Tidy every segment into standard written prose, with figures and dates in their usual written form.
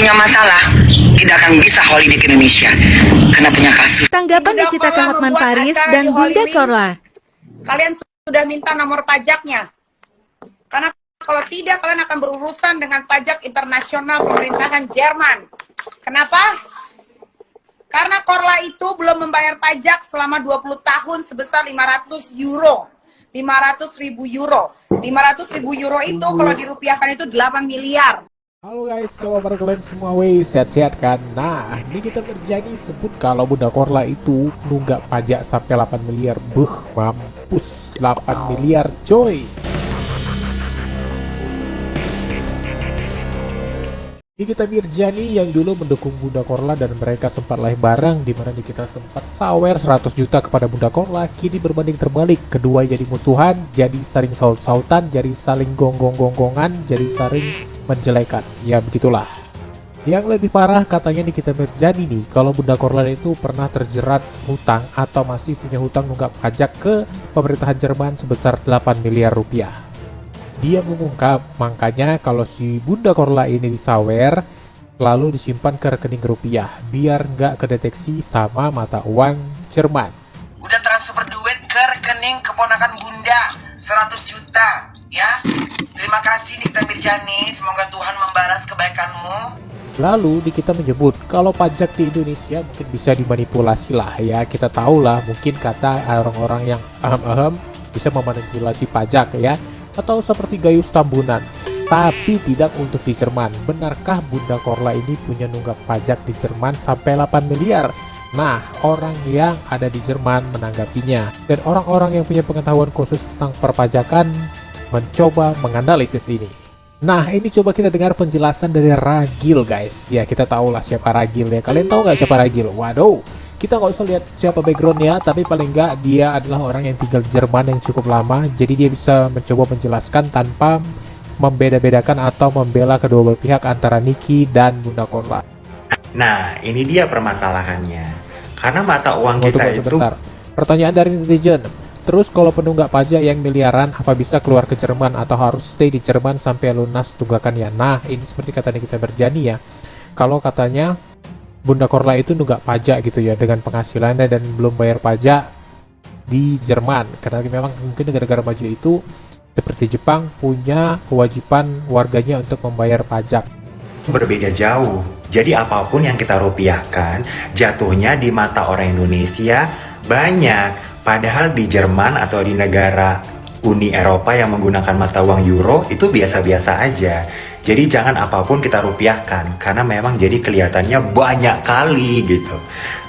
punya masalah, tidak akan bisa holiday ke Indonesia karena punya kasus. Tanggapan Nikita ke Hotman Paris dan Bunda Korla. Kalian sudah minta nomor pajaknya. Karena kalau tidak, kalian akan berurusan dengan pajak internasional pemerintahan Jerman. Kenapa? Karena Korla itu belum membayar pajak selama 20 tahun sebesar 500 euro. 500.000 euro. 500.000 euro itu kalau dirupiahkan itu 8 miliar. Halo guys, so kabar kalian semua? Weh, sehat-sehat kan? Nah, ini kita terjadi sebut kalau Bunda Korla itu nunggak pajak sampai 8 miliar. Mampus, 8 miliar coy. Nikita Mirjani yang dulu mendukung Bunda Korla dan mereka sempat live bareng, dimana Nikita sempat sawer 100 juta kepada Bunda Korla. Kini berbanding terbalik, kedua jadi musuhan, jadi saling saut-sautan, jadi saling gonggong-gonggongan, jadi saling menjelekan. Ya begitulah. Yang lebih parah katanya Nikita Mirjani nih, kalau Bunda Korla itu pernah terjerat hutang atau masih punya hutang nunggak pajak ke pemerintahan Jerman sebesar 8 miliar rupiah. Dia mengungkap, makanya kalau si Bunda Korla ini disawer, lalu disimpan ke rekening rupiah, biar nggak kedeteksi sama mata uang Jerman. Udah transfer duit ke rekening keponakan Bunda 100 juta, ya. Terima kasih Nikita Mirjani, semoga Tuhan membalas kebaikanmu. Lalu Nikita menyebut kalau pajak di Indonesia mungkin bisa dimanipulasi lah ya. Kita tahu lah, mungkin kata orang-orang yang bisa memanipulasi pajak ya, atau seperti Gayus Tambunan, tapi tidak untuk di Jerman. Benarkah Bunda Korla ini punya nunggak pajak di Jerman sampai 8 miliar? Nah, orang yang ada di Jerman menanggapinya, dan orang-orang yang punya pengetahuan khusus tentang perpajakan mencoba menganalisis ini. Nah, ini coba kita dengar penjelasan dari Ragil guys. Ya, kita tahulah siapa Ragil ya. Kalian tahu nggak siapa Ragil? Waduh, kita nggak usah lihat siapa backgroundnya, tapi paling nggak dia adalah orang yang tinggal di Jerman yang cukup lama, jadi dia bisa mencoba menjelaskan tanpa membeda-bedakan atau membela kedua belah pihak antara Niki dan Bunda Korla. Nah, ini dia permasalahannya. Karena mata uang kita itu... Sebentar. Pertanyaan dari netizen, terus kalau penunggak pajak yang miliaran, apa bisa keluar ke Jerman atau harus stay di Jerman sampai lunas tunggakannya? Nah, ini seperti kata Nikita Mirjani ya, kalau katanya Bunda Korla itu nunggak pajak gitu ya, dengan penghasilannya dan belum bayar pajak di Jerman. Karena memang mungkin negara-negara maju itu seperti Jepang punya kewajiban warganya untuk membayar pajak. berbeda jauh. Jadi apapun yang kita rupiahkan, jatuhnya di mata orang Indonesia banyak. Padahal di Jerman atau di negara Uni Eropa yang menggunakan mata uang euro itu biasa-biasa aja. Jadi jangan apapun kita rupiahkan, karena memang jadi kelihatannya banyak kali gitu.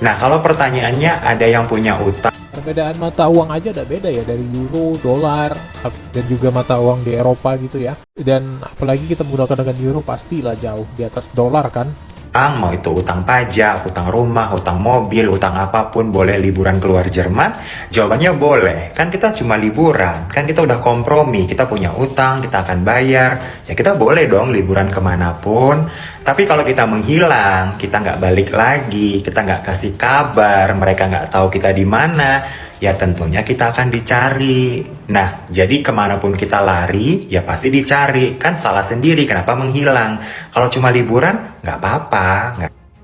Nah, kalau pertanyaannya ada yang punya utang. Perbedaan mata uang aja ada beda ya, dari euro, dolar, dan juga mata uang di Eropa gitu ya. Dan apalagi kita menggunakan dengan euro, pastilah jauh di atas dolar kan. Mau itu utang pajak, utang rumah, utang mobil, utang apapun, boleh liburan keluar Jerman? Jawabannya boleh, kan kita cuma liburan, kan kita udah kompromi, kita punya utang, kita akan bayar, ya kita boleh dong liburan kemanapun. Tapi kalau kita menghilang, kita nggak balik lagi, kita nggak kasih kabar, mereka nggak tahu kita di mana, ya tentunya kita akan dicari. Nah, jadi kemanapun kita lari, ya pasti dicari. Kan salah sendiri, kenapa menghilang? Kalau cuma liburan, nggak apa-apa.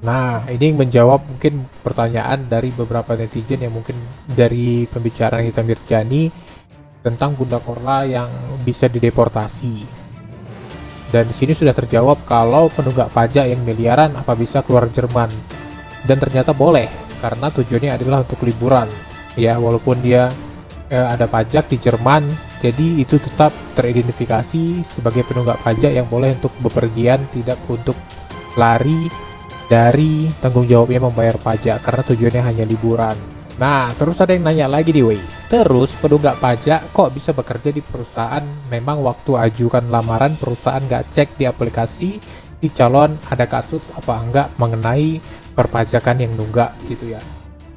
Nah, ini menjawab mungkin pertanyaan dari beberapa netizen yang mungkin dari pembicaraan Nikita Mirjani tentang Bunda Korla yang bisa dideportasi. Dan di sini sudah terjawab kalau penunggak pajak yang miliaran apa bisa keluar Jerman. Dan ternyata boleh, karena tujuannya adalah untuk liburan. Ya, walaupun dia ada pajak di Jerman, jadi itu tetap teridentifikasi sebagai penunggak pajak yang boleh untuk bepergian, tidak untuk lari dari tanggung jawabnya membayar pajak, karena tujuannya hanya liburan. Nah, terus ada yang nanya lagi nih, terus penunggak pajak kok bisa bekerja di perusahaan? Memang waktu ajukan lamaran perusahaan nggak cek di aplikasi di calon ada kasus apa enggak mengenai perpajakan yang nunggak gitu ya.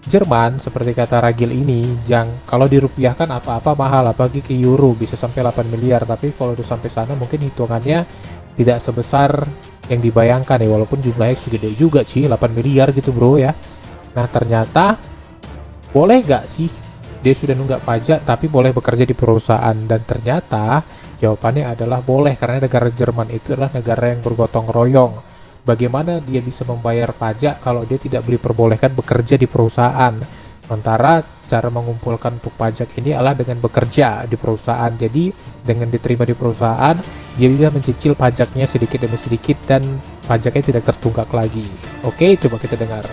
Jerman seperti kata Ragil ini, kalau dirupiahkan apa-apa mahal, apalagi ke euro bisa sampai 8 miliar, tapi kalau udah sampai sana mungkin hitungannya tidak sebesar yang dibayangkan ya, walaupun jumlahnya segede juga sih 8 miliar gitu bro ya. Nah, ternyata boleh nggak sih dia sudah nunggak pajak tapi boleh bekerja di perusahaan? Dan ternyata jawabannya adalah boleh, karena negara Jerman itu adalah negara yang bergotong royong. bagaimana dia bisa membayar pajak kalau dia tidak diperbolehkan bekerja di perusahaan. Sementara cara mengumpulkan untuk pajak ini adalah dengan bekerja di perusahaan. Jadi dengan diterima di perusahaan, dia bisa mencicil pajaknya sedikit demi sedikit dan pajaknya tidak tertunggak lagi. Oke, coba kita dengar.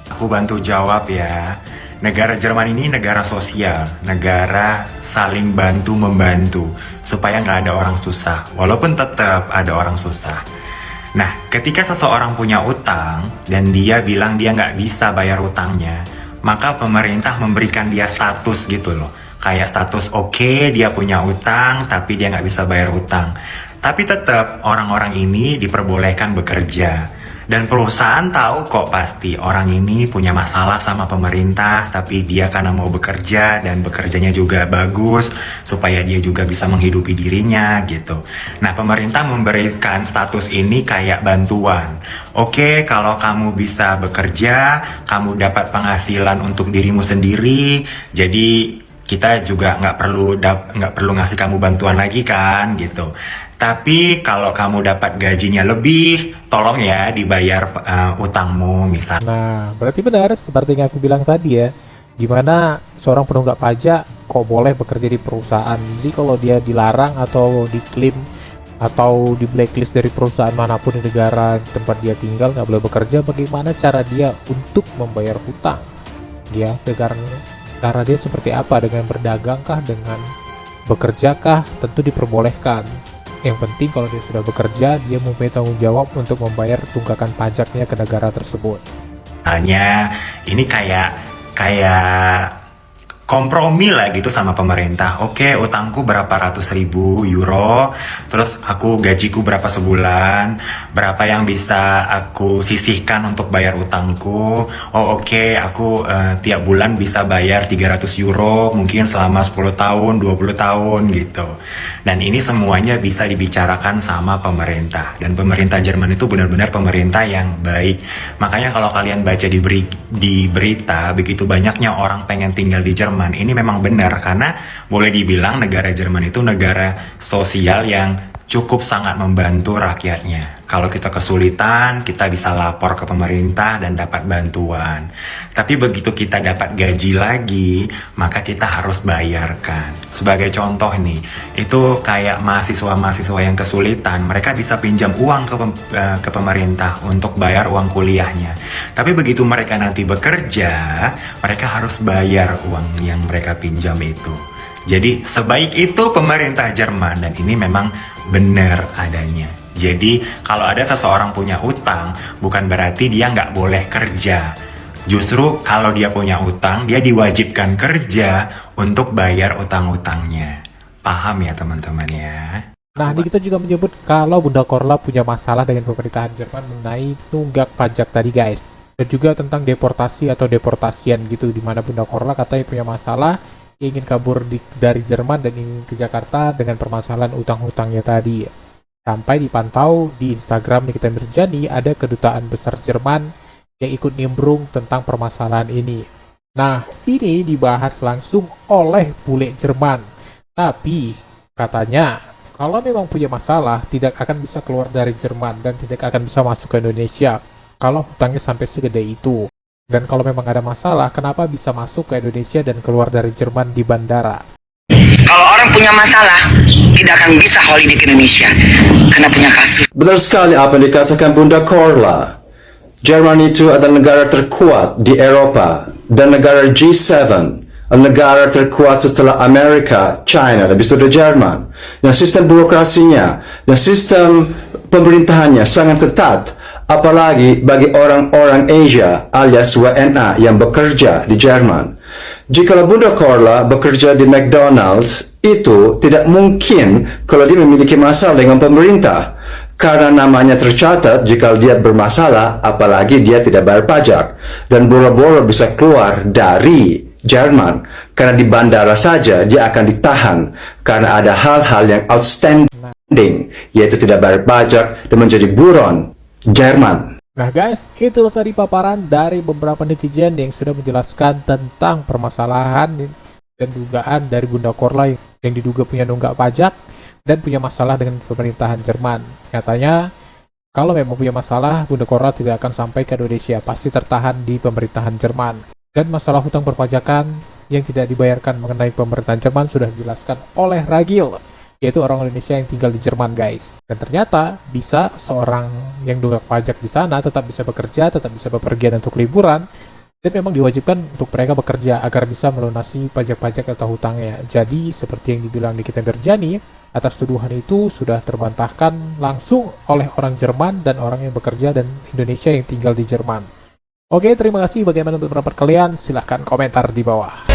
Aku bantu jawab ya. Negara Jerman ini negara sosial, negara saling bantu-membantu, supaya nggak ada orang susah, walaupun tetap ada orang susah. Nah, ketika seseorang punya utang, dan dia bilang dia nggak bisa bayar utangnya, maka pemerintah memberikan dia status gitu loh. Kayak status oke, dia punya utang, tapi dia nggak bisa bayar utang. Tapi tetap orang-orang ini diperbolehkan bekerja. Dan perusahaan tahu kok pasti orang ini punya masalah sama pemerintah, tapi dia karena mau bekerja dan bekerjanya juga bagus, supaya dia juga bisa menghidupi dirinya gitu. Nah, pemerintah memberikan status ini kayak bantuan. Oke, kalau kamu bisa bekerja, kamu dapat penghasilan untuk dirimu sendiri, jadi kita juga nggak perlu ngasih kamu bantuan lagi kan gitu. Tapi kalau kamu dapat gajinya lebih, tolong ya dibayar utangmu misalnya. Nah, berarti benar seperti yang aku bilang tadi ya, gimana seorang penunggak pajak kok boleh bekerja di perusahaan. Jadi kalau dia dilarang atau diklaim atau di blacklist dari perusahaan manapun di negara tempat dia tinggal, nggak boleh bekerja, bagaimana cara dia untuk membayar hutang? Ya, cara dia seperti apa? Dengan berdagangkah, dengan bekerjakah? Tentu diperbolehkan. Yang penting kalau dia sudah bekerja, dia mempunyai tanggung jawab untuk membayar tunggakan pajaknya ke negara tersebut. Misalnya ini kayak kompromi lah gitu sama pemerintah. Oke, utangku berapa ratus ribu euro, terus aku gajiku berapa sebulan, berapa yang bisa aku sisihkan untuk bayar utangku. Oh oke, aku tiap bulan bisa bayar 300 euro mungkin selama 10 tahun, 20 tahun gitu. Dan ini semuanya bisa dibicarakan sama pemerintah. Dan pemerintah Jerman itu benar-benar pemerintah yang baik. Makanya kalau kalian baca di berita, begitu banyaknya orang pengen tinggal di Jerman, ini memang benar, karena boleh dibilang negara Jerman itu negara sosial yang cukup sangat membantu rakyatnya. Kalau kita kesulitan, kita bisa lapor ke pemerintah dan dapat bantuan. Tapi begitu kita dapat gaji lagi, maka kita harus bayarkan. Sebagai contoh nih, itu kayak mahasiswa-mahasiswa yang kesulitan, mereka bisa pinjam uang ke pemerintah untuk bayar uang kuliahnya. Tapi begitu mereka nanti bekerja, mereka harus bayar uang yang mereka pinjam itu. Jadi sebaik itu pemerintah Jerman, dan ini memang benar adanya. Jadi kalau ada seseorang punya utang, bukan berarti dia nggak boleh kerja. Justru kalau dia punya utang, dia diwajibkan kerja untuk bayar utang-utangnya. Paham ya teman-teman ya? Nah, ini kita juga menyebut kalau Bunda Korla punya masalah dengan pemerintahan Jerman mengenai tunggak pajak tadi guys. Dan juga tentang deportasi atau deportasian gitu, dimana Bunda Korla katanya punya masalah, ingin kabur dari Jerman dan ingin ke Jakarta dengan permasalahan utang-utangnya tadi. Sampai dipantau di Instagram Nikita Mirjani ada kedutaan besar Jerman yang ikut nimbrung tentang permasalahan ini. Nah, ini dibahas langsung oleh bule Jerman. Tapi katanya kalau memang punya masalah tidak akan bisa keluar dari Jerman dan tidak akan bisa masuk ke Indonesia kalau hutangnya sampai segede itu. Dan kalau memang ada masalah, kenapa bisa masuk ke Indonesia dan keluar dari Jerman di bandara? Kalau orang punya masalah, tidak akan bisa holiday ke Indonesia karena punya kasus. Benar sekali apa yang dikatakan Bunda Korla. Jerman itu adalah negara terkuat di Eropa dan negara G7, negara terkuat setelah Amerika, China, dan habis itu ada Jerman. Yang sistem birokrasinya dan sistem pemerintahannya sangat ketat, apalagi bagi orang-orang Asia alias WNA yang bekerja di Jerman. Jika Bunda Korla bekerja di McDonald's, itu tidak mungkin kalau dia memiliki masalah dengan pemerintah. Karena namanya tercatat jika dia bermasalah, apalagi dia tidak bayar pajak. Dan boro-boro bisa keluar dari Jerman. Karena di bandara saja dia akan ditahan. Karena ada hal-hal yang outstanding, yaitu tidak bayar pajak dan menjadi buron Jerman. Nah guys, itu tadi paparan dari beberapa netizen yang sudah menjelaskan tentang permasalahan dan dugaan dari Bunda Korla yang diduga punya nunggak pajak dan punya masalah dengan pemerintahan Jerman. Katanya Kalau memang punya masalah, Bunda Korla tidak akan sampai ke Indonesia, pasti tertahan di pemerintahan Jerman. Dan masalah hutang perpajakan yang tidak dibayarkan mengenai pemerintahan Jerman sudah dijelaskan oleh Ragil, yaitu orang Indonesia yang tinggal di Jerman, guys. Dan ternyata bisa seorang yang nunggak pajak di sana tetap bisa bekerja, tetap bisa bepergian untuk liburan, dan memang diwajibkan untuk mereka bekerja agar bisa melunasi pajak-pajak atau hutangnya. Jadi seperti yang dibilang Nikita Mirjani, atas tuduhan itu sudah terbantahkan langsung oleh orang Jerman dan orang yang bekerja dan Indonesia yang tinggal di Jerman. Oke, terima kasih. Bagaimana menurut pendapat kalian? Silahkan komentar di bawah.